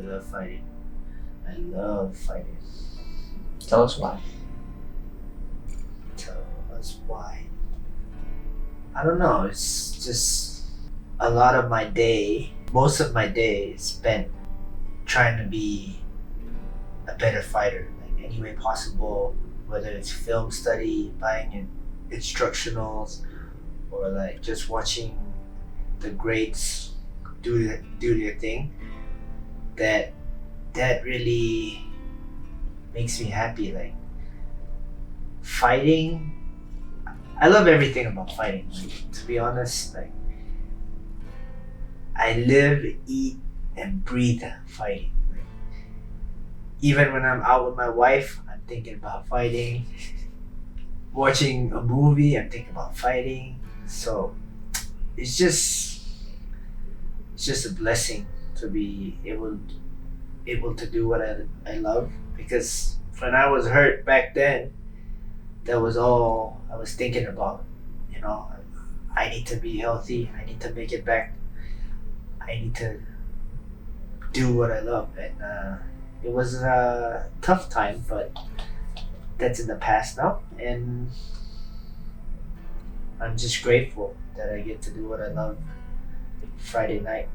love fighting. I love fighting. Tell us why. Tell us why. I don't know. It's just a lot of my day, most of my day is spent trying to be a better fighter, like any way possible, whether it's film study, buying instructionals, or like just watching the greats do their thing. That really makes me happy. Like fighting, I love everything about fighting. Like, to be honest, like I live, eat, and breathe fighting. Like, even when I'm out with my wife, I'm thinking about fighting. Watching a movie, I'm thinking about fighting. So it's just a blessing to be able to do what I love, because when I was hurt back then, that was all I was thinking about. You know, I need to be healthy. I need to make it back. I need to do what I love, and it was a tough time, but that's in the past now, and I'm just grateful that I get to do what I love Friday night.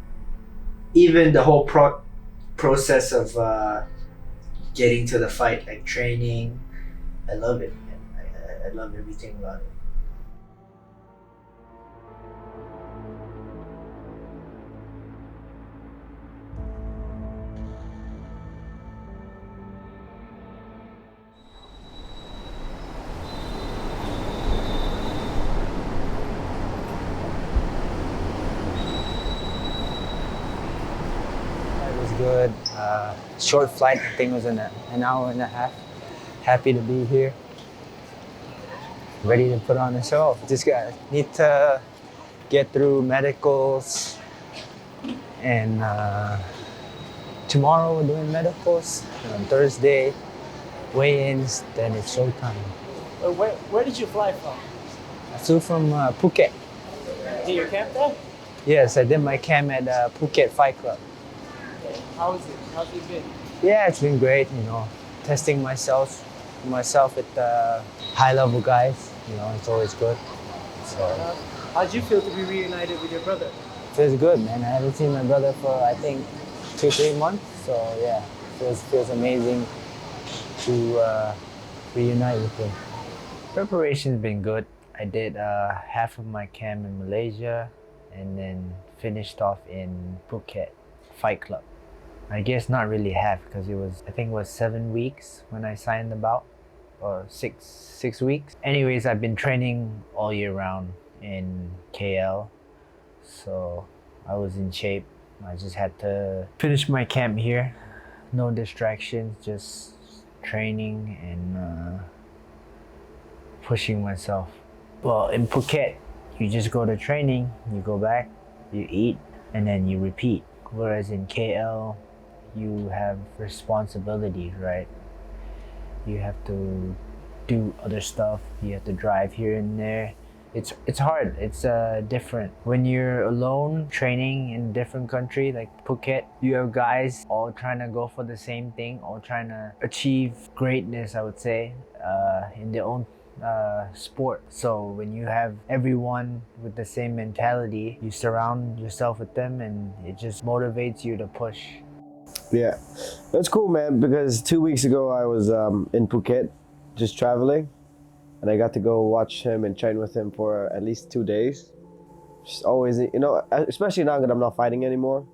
Even the whole process of getting to the fight, like training, I love it. And I love everything about it. Good. Short flight, I think it was an hour and a half. Happy to be here. Ready to put on a show. Just need to get through medicals, and tomorrow we're doing medicals. On Thursday, weigh-ins, then it's showtime. Where did you fly from? I flew from Phuket. Did your camp there? Yes, I did my camp at Phuket Fight Club. How is it? How's it been? Yeah, it's been great, you know, testing myself with high-level guys, you know, it's always good. So, how'd you feel to be reunited with your brother? feels good, man. I haven't seen my brother for, I think, 2-3 months, so yeah, feels amazing to reunite with him. Preparation's been good. I did half of my camp in Malaysia and then finished off in Phuket Fight Club. I guess not really half, because I think it was 7 weeks when I signed the bout, or six weeks. Anyways, I've been training all year round in KL, so I was in shape. I just had to finish my camp here. No distractions, just training and pushing myself. Well, in Phuket, you just go to training, you go back, you eat, and then you repeat. Whereas in KL, you have responsibilities, right? You have to do other stuff. You have to drive here and there. It's hard. It's different. When you're alone training in a different country like Phuket, you have guys all trying to go for the same thing, all trying to achieve greatness, I would say, in their own sport. So when you have everyone with the same mentality, you surround yourself with them, and it just motivates you to push. Yeah, that's cool, man, because 2 weeks ago I was in Phuket just traveling, and I got to go watch him and train with him for at least 2 days. Just always, you know, especially now that I'm not fighting anymore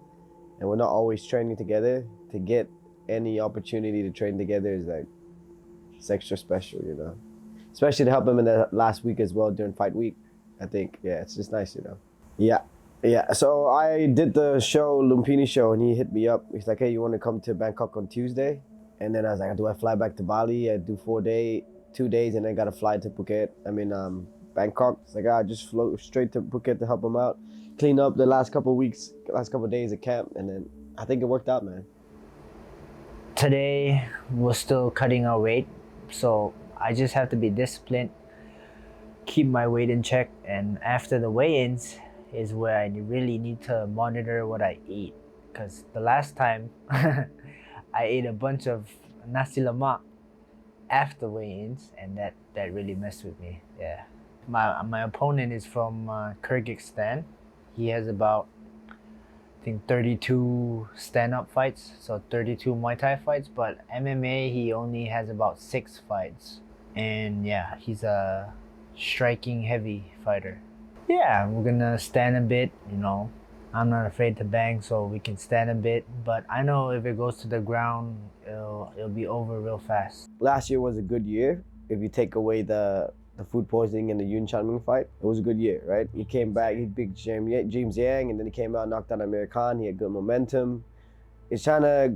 and we're not always training together, to get any opportunity to train together is like, it's extra special, you know. Especially to help him in the last week as well during fight week. I think, yeah, it's just nice, you know. Yeah, so I did the show, Lumpini show, and he hit me up. He's like, hey, you want to come to Bangkok on Tuesday? And then I was like, do I fly back to Bali? I do 2 days, and then got to fly to Phuket. Bangkok. It's like, I just flew straight to Phuket to help him out, clean up the last couple of days of camp, and then I think it worked out, man. Today, we're still cutting our weight, so I just have to be disciplined, keep my weight in check, and after the weigh-ins is where I really need to monitor what I eat, because the last time I ate a bunch of nasi lemak after weigh-ins, and that really messed with me. Yeah, my opponent is from Kyrgyzstan. He has about, I think, 32 stand-up fights, so 32 Muay Thai fights, but MMA he only has about 6 fights. And yeah, he's a striking heavy fighter. Yeah, we're gonna stand a bit, you know. I'm not afraid to bang, so we can stand a bit, but I know if it goes to the ground, it'll be over real fast. Last year was a good year. If you take away the food poisoning and the Yun Chanming fight, it was a good year, right? He came back, he beat James Yang, and then he came out, knocked out Amir Khan. He had good momentum. He's trying to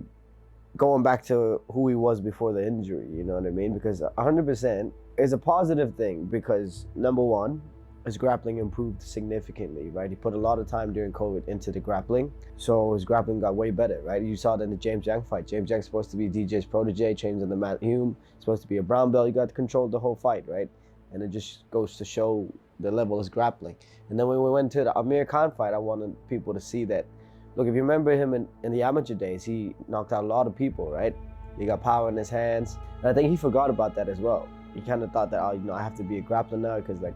going back to who he was before the injury, you know what I mean? Because 100% is a positive thing because number one, his grappling improved significantly, right? He put a lot of time during COVID into the grappling, so his grappling got way better, right? You saw it in the James Yang fight. James Yang's supposed to be DJ's protege, trains under Matt Hume, supposed to be a brown belt. You got to control the whole fight, right? And it just goes to show the level of his grappling. And then when we went to the Amir Khan fight, I wanted people to see that, look, if you remember him in the amateur days, he knocked out a lot of people, right? He got power in his hands. And I think he forgot about that as well. He kind of thought that, oh, you know, I have to be a grappler now because, like,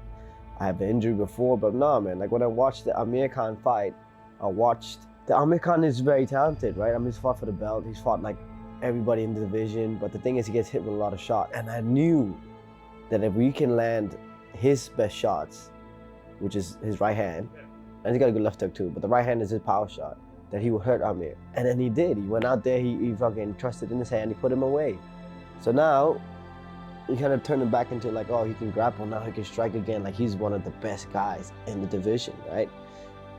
I have the injury before, but no, man. Like when I watched the Amir Khan fight, the Amir Khan is very talented, right? I mean, he's fought for the belt. He's fought like everybody in the division, but the thing is he gets hit with a lot of shots. And I knew that if we can land his best shots, which is his right hand, and he's got a good left hook too, but the right hand is his power shot, that he would hurt Amir. And then he did. He went out there, he fucking trusted in his hand, he put him away. So now, he kind of turned it back into like, oh, he can grapple now, he can strike again. Like he's one of the best guys in the division, right?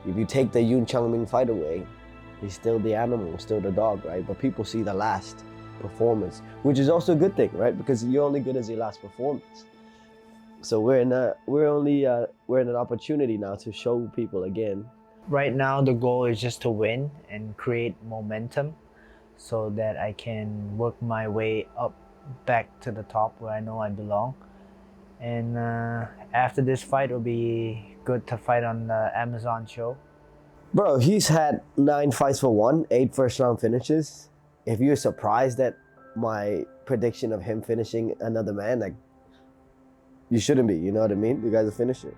If you take the Yun Changming fight away, he's still the animal, still the dog, right? But people see the last performance, which is also a good thing, right? Because you're only good as your last performance. So we're in an opportunity now to show people again. Right now, the goal is just to win and create momentum so that I can work my way up back to the top where I know I belong. And after this fight, it'll be good to fight on the Amazon show. Bro, he's had 9 fights for 1, 8 first round finishes. If you're surprised at my prediction of him finishing another man, like, you shouldn't be, you know what I mean? The guy's a finisher.